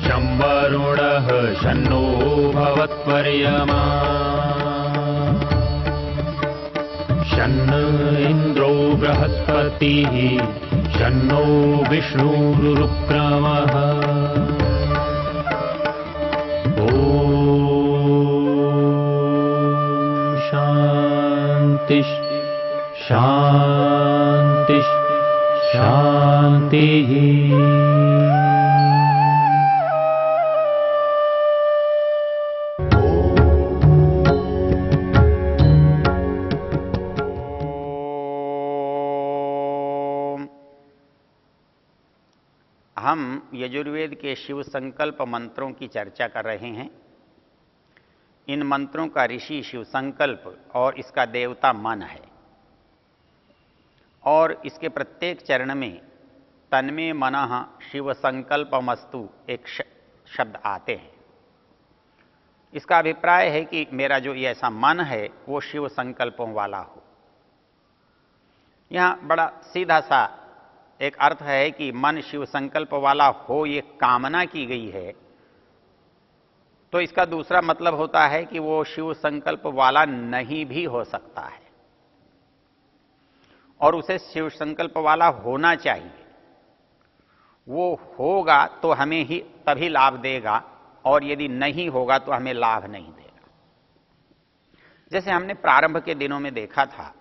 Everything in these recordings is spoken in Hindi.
शं वरुणः शन्नो भवत्वर्यमा शन्न इन्द्रो बृहस्पतिः शन्नो विष्णुरुक्रमः ॐ शान्ति शान्ति शान्तिः। हम यजुर्वेद के शिव संकल्प मंत्रों की चर्चा कर रहे हैं। इन मंत्रों का ऋषि शिव संकल्प और इसका देवता मन है और इसके प्रत्येक चरण में तन्मे मनः शिव संकल्पमस्तु एक शब्द आते हैं। इसका अभिप्राय है कि मेरा जो ये ऐसा मन है वो शिव संकल्पों वाला हो। यहाँ बड़ा सीधा सा एक अर्थ है कि मन शिव संकल्प वाला हो, ये कामना की गई है। तो इसका दूसरा मतलब होता है कि वो शिव संकल्प वाला नहीं भी हो सकता है और उसे शिव संकल्प वाला होना चाहिए। वो होगा तो हमें ही तभी लाभ देगा और यदि नहीं होगा तो हमें लाभ नहीं देगा। जैसे हमने प्रारंभ के दिनों में देखा था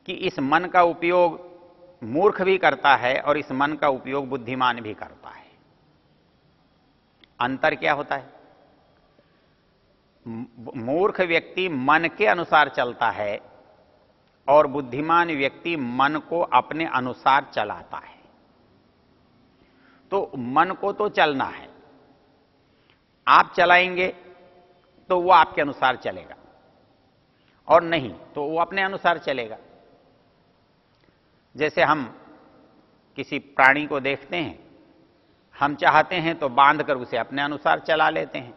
कि इस मन का उपयोग मूर्ख भी करता है और इस मन का उपयोग बुद्धिमान भी करता है। अंतर क्या होता है? मूर्ख व्यक्ति मन के अनुसार चलता है और बुद्धिमान व्यक्ति मन को अपने अनुसार चलाता है। तो मन को तो चलना है, आप चलाएंगे तो वो आपके अनुसार चलेगा और नहीं तो वो अपने अनुसार चलेगा। जैसे हम किसी प्राणी को देखते हैं, हम चाहते हैं तो बांधकर उसे अपने अनुसार चला लेते हैं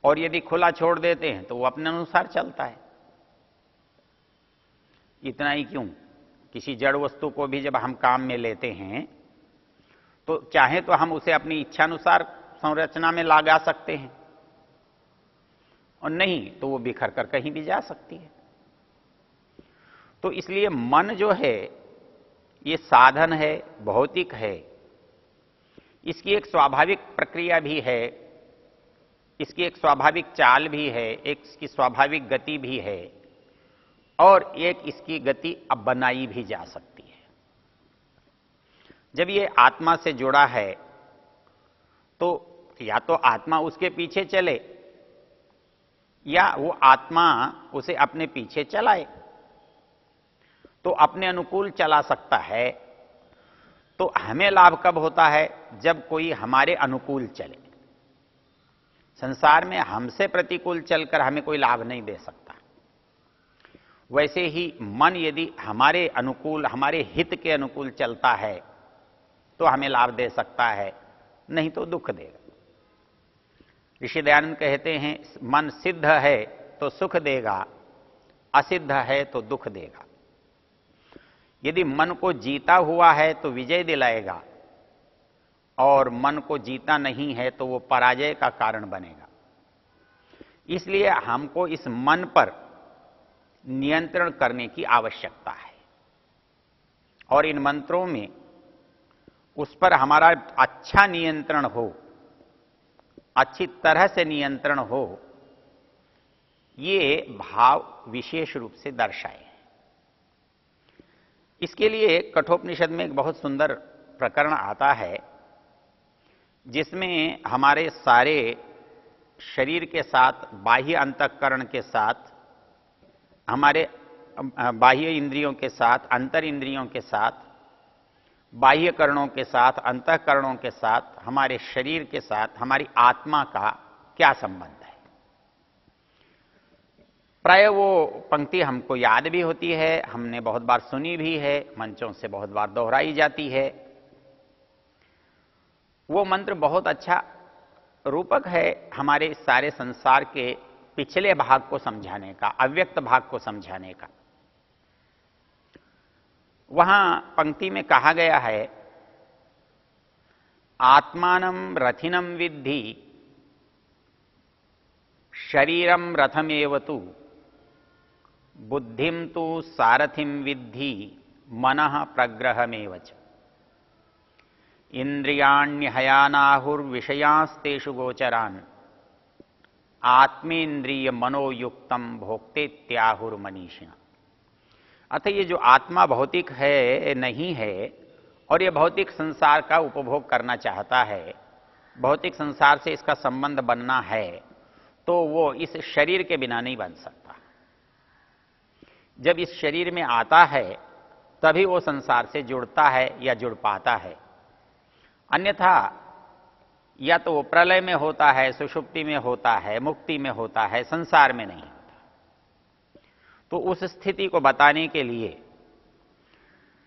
और यदि खुला छोड़ देते हैं तो वो अपने अनुसार चलता है। इतना ही क्यों, किसी जड़ वस्तु को भी जब हम काम में लेते हैं तो चाहे तो हम उसे अपनी इच्छानुसार संरचना में लगा सकते हैं और नहीं तो वो बिखर कर कहीं भी जा सकती है। तो इसलिए मन जो है ये साधन है, भौतिक है। इसकी एक स्वाभाविक प्रक्रिया भी है, इसकी एक स्वाभाविक चाल भी है, एक इसकी स्वाभाविक गति भी है और एक इसकी गति अब बनाई भी जा सकती है। जब ये आत्मा से जुड़ा है तो या तो आत्मा उसके पीछे चले या वो आत्मा उसे अपने पीछे चलाए। तो अपने अनुकूल चला सकता है। तो हमें लाभ कब होता है? जब कोई हमारे अनुकूल चले। संसार में हमसे प्रतिकूल चलकर हमें कोई लाभ नहीं दे सकता। वैसे ही मन यदि हमारे अनुकूल, हमारे हित के अनुकूल चलता है तो हमें लाभ दे सकता है, नहीं तो दुख देगा। ऋषि दयानंद कहते हैं मन सिद्ध है तो सुख देगा, असिद्ध है तो दुख देगा। यदि मन को जीता हुआ है तो विजय दिलाएगा और मन को जीता नहीं है तो वो पराजय का कारण बनेगा। इसलिए हमको इस मन पर नियंत्रण करने की आवश्यकता है और इन मंत्रों में उस पर हमारा अच्छा नियंत्रण हो, अच्छी तरह से नियंत्रण हो, ये भाव विशेष रूप से दर्शाए। इसके लिए कठोपनिषद में एक बहुत सुंदर प्रकरण आता है जिसमें हमारे सारे शरीर के साथ, बाह्य अंतःकरण के साथ, हमारे बाह्य इंद्रियों के साथ, अंतर इंद्रियों के साथ, बाह्य करणों के साथ, अंतःकरणों के साथ, हमारे शरीर के साथ, हमारी आत्मा का क्या संबंध है। प्राय वो पंक्ति हमको याद भी होती है, हमने बहुत बार सुनी भी है, मंचों से बहुत बार दोहराई जाती है। वो मंत्र बहुत अच्छा रूपक है हमारे सारे संसार के पिछले भाग को समझाने का, अव्यक्त भाग को समझाने का। वहां पंक्ति में कहा गया है, आत्मानं रथिनं विद्धि शरीरम रथमेव तु बुद्धिं तु सारथिं विद्धि मनः प्रग्रहमेव च। इंद्रियाण्यहयानाहुर्विषयांस्तेषु गोचरान् आत्मेन्द्रिय मनोयुक्तम भोक्तेत्याहुर्मनीषिणः। अतः ये जो आत्मा भौतिक है नहीं है और ये भौतिक संसार का उपभोग करना चाहता है, भौतिक संसार से इसका संबंध बनना है, तो वो इस शरीर के बिना नहीं बन सकता। जब इस शरीर में आता है तभी वो संसार से जुड़ता है या जुड़ पाता है, अन्यथा या तो वो प्रलय में होता है, सुषुप्ति में होता है, मुक्ति में होता है, संसार में नहीं होता। तो उस स्थिति को बताने के लिए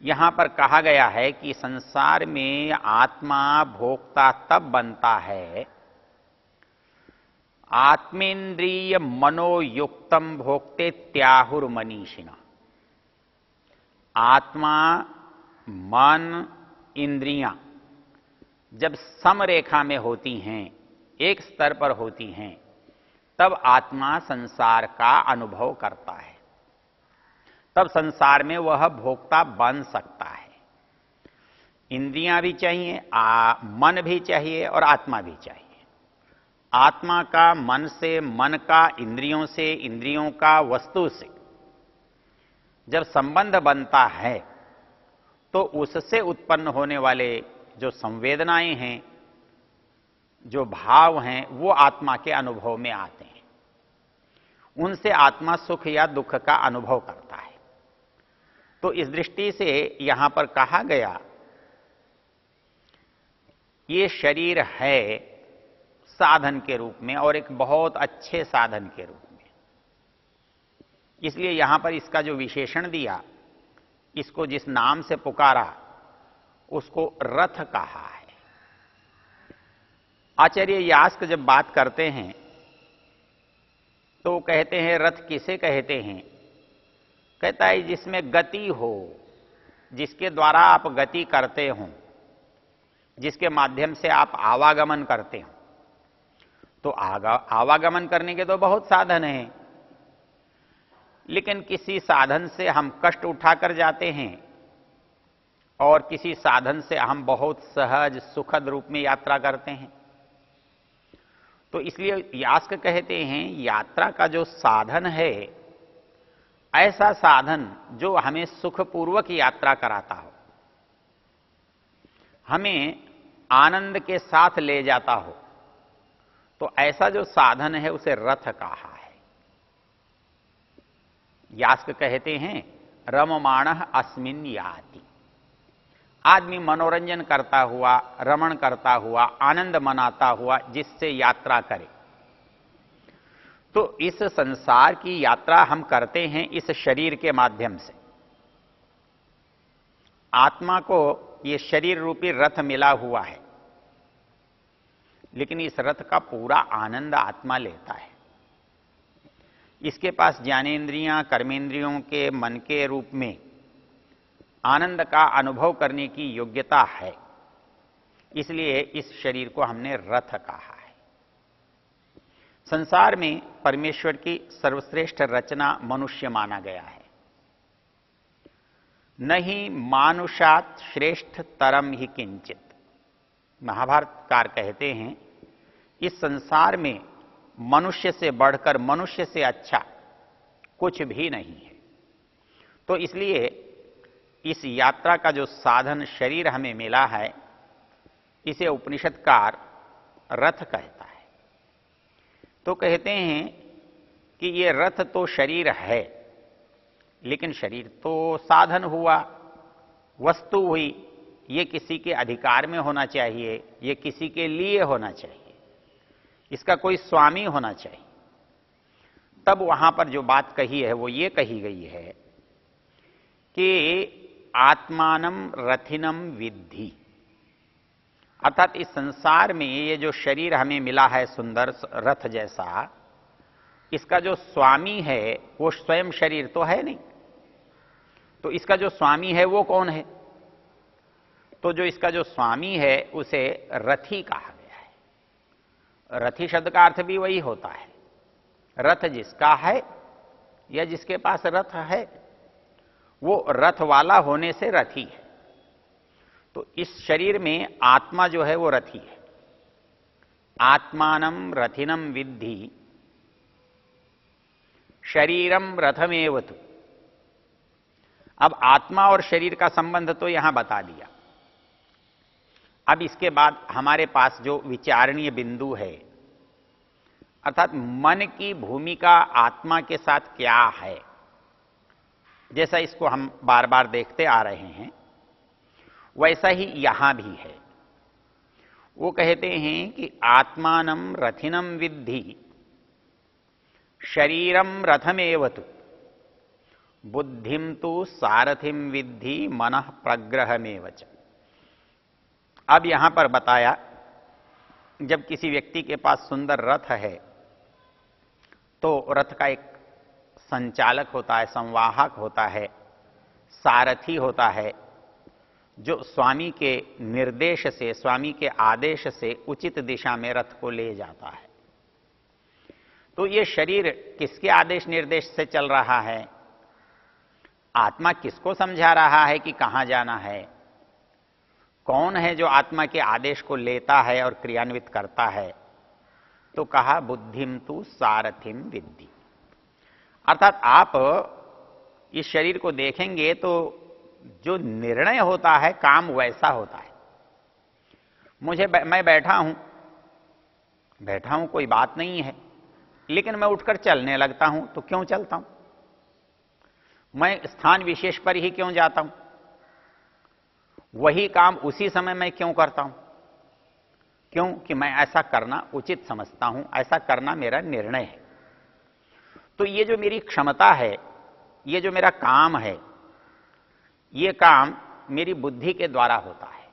यहां पर कहा गया है कि संसार में आत्मा भोक्ता तब बनता है आत्मेन्द्रिय मनोयुक्तम भोक्ते त्याहुर्मनीषिणः। आत्मा मन इंद्रियां जब समरेखा में होती हैं, एक स्तर पर होती हैं, तब आत्मा संसार का अनुभव करता है, तब संसार में वह भोक्ता बन सकता है। इंद्रियां भी चाहिए, मन भी चाहिए और आत्मा भी चाहिए। आत्मा का मन से, मन का इंद्रियों से, इंद्रियों का वस्तु से जब संबंध बनता है तो उससे उत्पन्न होने वाले जो संवेदनाएं हैं, जो भाव हैं, वो आत्मा के अनुभव में आते हैं। उनसे आत्मा सुख या दुख का अनुभव करता है। तो इस दृष्टि से यहां पर कहा गया ये शरीर है साधन के रूप में और एक बहुत अच्छे साधन के रूप में। इसलिए यहां पर इसका जो विशेषण दिया, इसको जिस नाम से पुकारा उसको रथ कहा है। आचार्य यास्क जब बात करते हैं तो कहते हैं रथ किसे कहते हैं? कहता है जिसमें गति हो, जिसके द्वारा आप गति करते हो, जिसके माध्यम से आप आवागमन करते हो। तो आवागमन करने के तो बहुत साधन हैं, लेकिन किसी साधन से हम कष्ट उठाकर जाते हैं और किसी साधन से हम बहुत सहज सुखद रूप में यात्रा करते हैं। तो इसलिए यास्क कहते हैं यात्रा का जो साधन है, ऐसा साधन जो हमें सुखपूर्वक यात्रा कराता हो, हमें आनंद के साथ ले जाता हो, तो ऐसा जो साधन है उसे रथ कहा है। यास्क कहते हैं रममाणः अस्मिन् याति। आदमी मनोरंजन करता हुआ, रमण करता हुआ, आनंद मनाता हुआ जिससे यात्रा करे। तो इस संसार की यात्रा हम करते हैं इस शरीर के माध्यम से। आत्मा को यह शरीर रूपी रथ मिला हुआ है, लेकिन इस रथ का पूरा आनंद आत्मा लेता है। इसके पास ज्ञानेन्द्रियां, कर्मेंद्रियों के मन के रूप में आनंद का अनुभव करने की योग्यता है। इसलिए इस शरीर को हमने रथ कहा है। संसार में परमेश्वर की सर्वश्रेष्ठ रचना मनुष्य माना गया है। नहीं मानुषात श्रेष्ठ तरम ही किंचित। महाभारतकार कहते हैं इस संसार में मनुष्य से बढ़कर, मनुष्य से अच्छा कुछ भी नहीं है। तो इसलिए इस यात्रा का जो साधन शरीर हमें मिला है, इसे उपनिषदकार रथ कहता है। तो कहते हैं कि ये रथ तो शरीर है, लेकिन शरीर तो साधन हुआ, वस्तु हुई। ये किसी के अधिकार में होना चाहिए, ये किसी के लिए होना चाहिए, इसका कोई स्वामी होना चाहिए। तब वहां पर जो बात कही है वो ये कही गई है कि आत्मानम रथिनम विद्धि। अर्थात इस संसार में ये जो शरीर हमें मिला है सुंदर रथ जैसा, इसका जो स्वामी है वो स्वयं शरीर तो है नहीं। तो इसका जो स्वामी है वो कौन है? तो जो इसका जो स्वामी है उसे रथी कहा गया है। रथी शब्द का अर्थ भी वही होता है, रथ जिसका है या जिसके पास रथ है वो रथ वाला होने से रथी है। तो इस शरीर में आत्मा जो है वो रथी है। आत्मानं रथिनं विद्धि शरीरम रथमेव तु। अब आत्मा और शरीर का संबंध तो यहां बता दिया। अब इसके बाद हमारे पास जो विचारणीय बिंदु है, अर्थात मन की भूमिका आत्मा के साथ क्या है, जैसा इसको हम बार बार देखते आ रहे हैं वैसा ही यहां भी है। वो कहते हैं कि आत्मानं रथिनं विद्धि शरीरम रथमेव तु बुद्धिम तु सारथिम विद्धि मनः प्रग्रहमेव च। अब यहां पर बताया, जब किसी व्यक्ति के पास सुंदर रथ है तो रथ का एक संचालक होता है, संवाहक होता है, सारथी होता है, जो स्वामी के निर्देश से, स्वामी के आदेश से उचित दिशा में रथ को ले जाता है। तो ये शरीर किसके आदेश निर्देश से चल रहा है? आत्मा किसको समझा रहा है कि कहां जाना है? कौन है जो आत्मा के आदेश को लेता है और क्रियान्वित करता है? तो कहा बुद्धिम तु सारथिम विद्धि। अर्थात आप इस शरीर को देखेंगे तो जो निर्णय होता है काम वैसा होता है। मैं बैठा हूं कोई बात नहीं है, लेकिन मैं उठकर चलने लगता हूं तो क्यों चलता हूं? मैं स्थान विशेष पर ही क्यों जाता हूं? वही काम उसी समय मैं क्यों करता हूं? क्योंकि मैं ऐसा करना उचित समझता हूं, ऐसा करना मेरा निर्णय है। तो ये जो मेरी क्षमता है, ये जो मेरा काम है, ये काम मेरी बुद्धि के द्वारा होता है।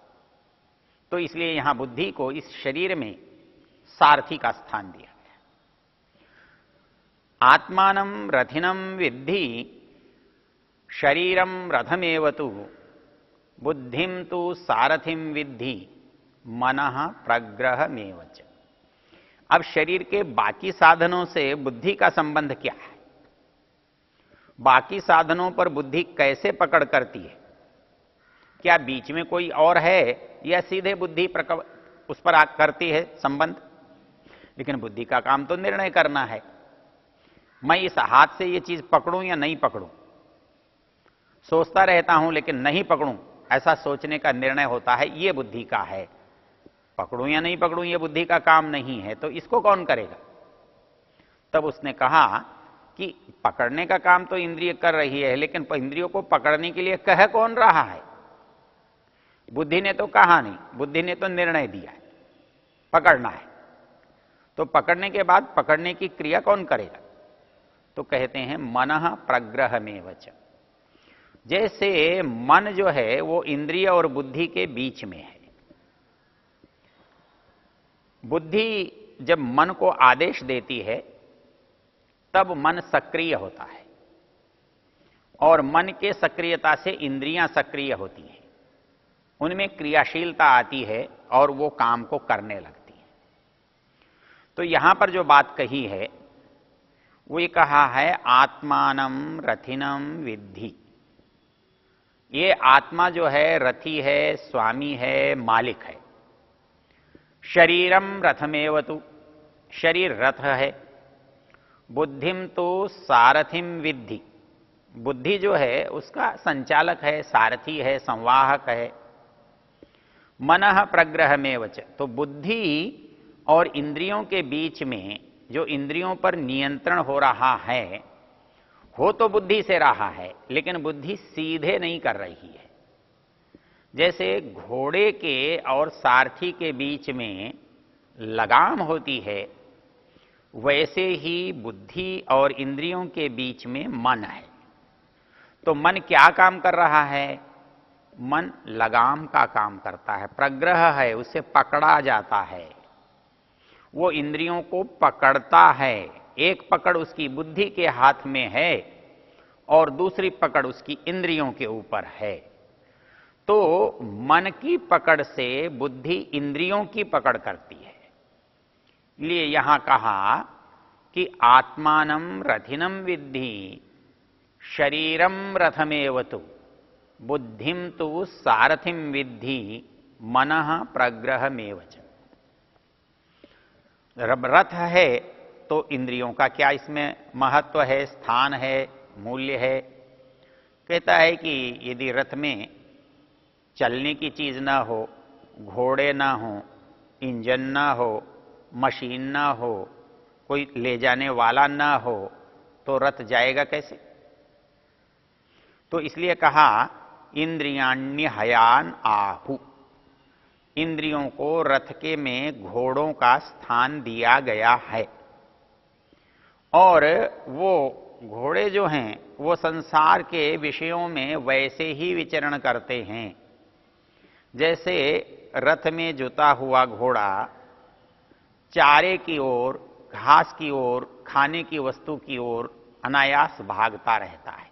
तो इसलिए यहां बुद्धि को इस शरीर में सारथी का स्थान दिया गया। आत्मानं रथिनं विद्धि शरीरम रथमेव तु बुद्धिम तु सारथिम विद्धि मनः प्रग्रहमेव च। अब शरीर के बाकी साधनों से बुद्धि का संबंध क्या है? बाकी साधनों पर बुद्धि कैसे पकड़ करती है? क्या बीच में कोई और है या सीधे बुद्धि उस पर करती है संबंध? लेकिन बुद्धि का काम तो निर्णय करना है। मैं इस हाथ से ये चीज पकड़ूं या नहीं पकड़ूं, सोचता रहता हूं लेकिन नहीं पकड़ूं, ऐसा सोचने का निर्णय होता है, ये बुद्धि का है। पकड़ूं या नहीं पकड़ूं ये बुद्धि का काम नहीं है, तो इसको कौन करेगा? तब उसने कहा कि पकड़ने का काम तो इंद्रिय कर रही है, लेकिन इंद्रियों को पकड़ने के लिए कह कौन रहा है? बुद्धि ने तो कहा नहीं, बुद्धि ने तो निर्णय दिया है पकड़ना है। तो पकड़ने के बाद पकड़ने की क्रिया कौन करेगा? तो कहते हैं मनः प्रग्रहमेव च। जैसे मन जो है वो इंद्रिय और बुद्धि के बीच में है। बुद्धि जब मन को आदेश देती है तब मन सक्रिय होता है, और मन के सक्रियता से इंद्रियां सक्रिय होती हैं, उनमें क्रियाशीलता आती है और वो काम को करने लगती है। तो यहां पर जो बात कही है वो ये कहा है आत्मानं रथिनं विद्धि। ये आत्मा जो है रथी है, स्वामी है, मालिक है। शरीरम रथमेव तु, शरीर रथ है। बुद्धिम तो सारथिम विद्धि, बुद्धि जो है उसका संचालक है, सारथी है, संवाहक है। मनः प्रग्रहमेव च, तो बुद्धि और इंद्रियों के बीच में जो इंद्रियों पर नियंत्रण हो रहा है, हो तो बुद्धि से रहा है, लेकिन बुद्धि सीधे नहीं कर रही है। जैसे घोड़े के और सारथी के बीच में लगाम होती है, वैसे ही बुद्धि और इंद्रियों के बीच में मन है। तो मन क्या काम कर रहा है? मन लगाम का काम करता है, प्रग्रह है, उसे पकड़ा जाता है, वो इंद्रियों को पकड़ता है। एक पकड़ उसकी बुद्धि के हाथ में है और दूसरी पकड़ उसकी इंद्रियों के ऊपर है। तो तो मन की पकड़ से बुद्धि इंद्रियों की पकड़ करती है। इसलिए यहां कहा कि आत्मानं रथिनं विद्धि शरीरम रथमेव तु बुद्धिम तु सारथिम विद्धि मनः प्रग्रहमेव च। रथ है तो इंद्रियों का क्या इसमें महत्व है, स्थान है, मूल्य है? कहता है कि यदि रथ में चलने की चीज ना हो, घोड़े ना हो, इंजन ना हो, मशीन ना हो, कोई ले जाने वाला ना हो, तो रथ जाएगा कैसे? तो इसलिए कहा इंद्रियाण्य हयान आहु, इंद्रियों को रथ के में घोड़ों का स्थान दिया गया है। और वो घोड़े जो हैं वो संसार के विषयों में वैसे ही विचरण करते हैं जैसे रथ में जुता हुआ घोड़ा चारे की ओर, घास की ओर, खाने की वस्तु की ओर अनायास भागता रहता है।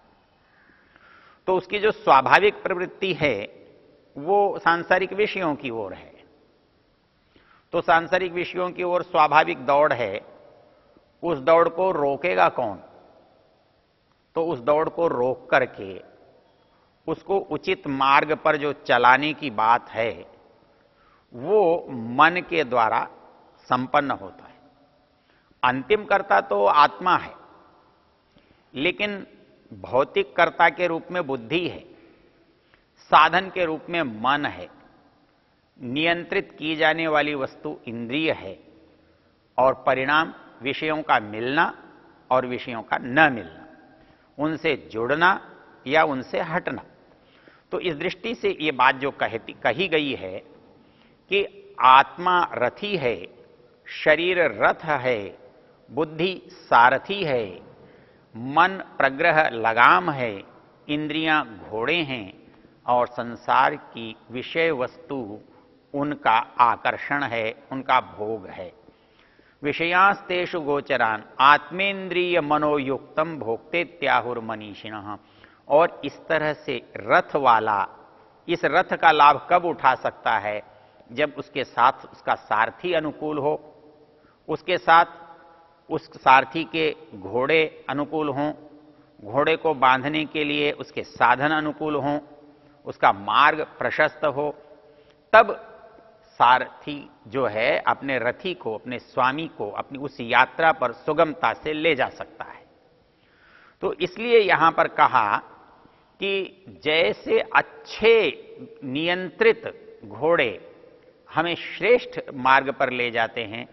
तो उसकी जो स्वाभाविक प्रवृत्ति है वो सांसारिक विषयों की ओर है। तो सांसारिक विषयों की ओर स्वाभाविक दौड़ है, उस दौड़ को रोकेगा कौन? तो उस दौड़ को रोक करके उसको उचित मार्ग पर जो चलाने की बात है वो मन के द्वारा संपन्न होता है। अंतिम कर्ता तो आत्मा है, लेकिन भौतिक कर्ता के रूप में बुद्धि है, साधन के रूप में मन है, नियंत्रित की जाने वाली वस्तु इंद्रिय है, और परिणाम विषयों का मिलना और विषयों का न मिलना, उनसे जुड़ना या उनसे हटना। तो इस दृष्टि से ये बात जो कही गई है कि आत्मा रथी है, शरीर रथ है, बुद्धि सारथी है, मन प्रग्रह लगाम है, इंद्रियां घोड़े हैं और संसार की विषय वस्तु उनका आकर्षण है, उनका भोग है। विषयांस्तेषु गोचरान आत्मेन्द्रिय मनोयुक्तम भोक्तेत्याहुर्मनीषिणः। और इस तरह से रथ वाला इस रथ का लाभ कब उठा सकता है? जब उसके साथ उसका सारथी अनुकूल हो, उसके साथ उस सारथी के घोड़े अनुकूल हों, घोड़े को बांधने के लिए उसके साधन अनुकूल हों, उसका मार्ग प्रशस्त हो, तब सारथी जो है अपने रथी को, अपने स्वामी को अपनी उस यात्रा पर सुगमता से ले जा सकता है। तो इसलिए यहां पर कहा कि जैसे अच्छे नियंत्रित घोड़े हमें श्रेष्ठ मार्ग पर ले जाते हैं,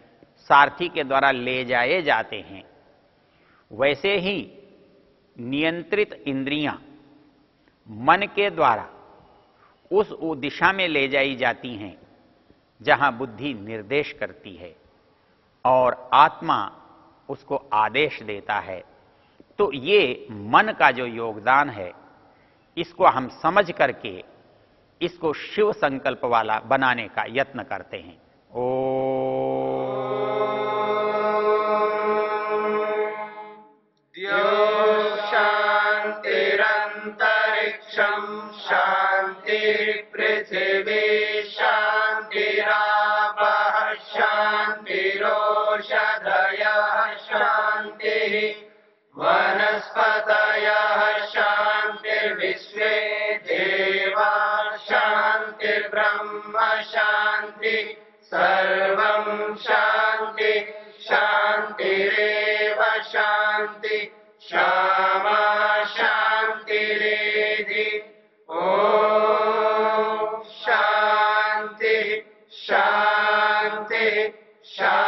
सारथी के द्वारा ले जाए जाते हैं, वैसे ही नियंत्रित इंद्रियां मन के द्वारा उस दिशा में ले जाई जाती हैं जहां बुद्धि निर्देश करती है और आत्मा उसको आदेश देता है। तो ये मन का जो योगदान है इसको हम समझ करके इसको शिव संकल्प वाला बनाने का यत्न करते हैं। शांतिरंतरिक्षम शांति पृथ्वी शांतिरापः शांतिरोषधयः शांति वनस्पतयः शांतिर्विश्वे देवा शांतिर्ब्रह्म शांति सर्वं शांति शांतिरेव शांति क्षमा शांतिरेधि। ओम शांति शांति शांति।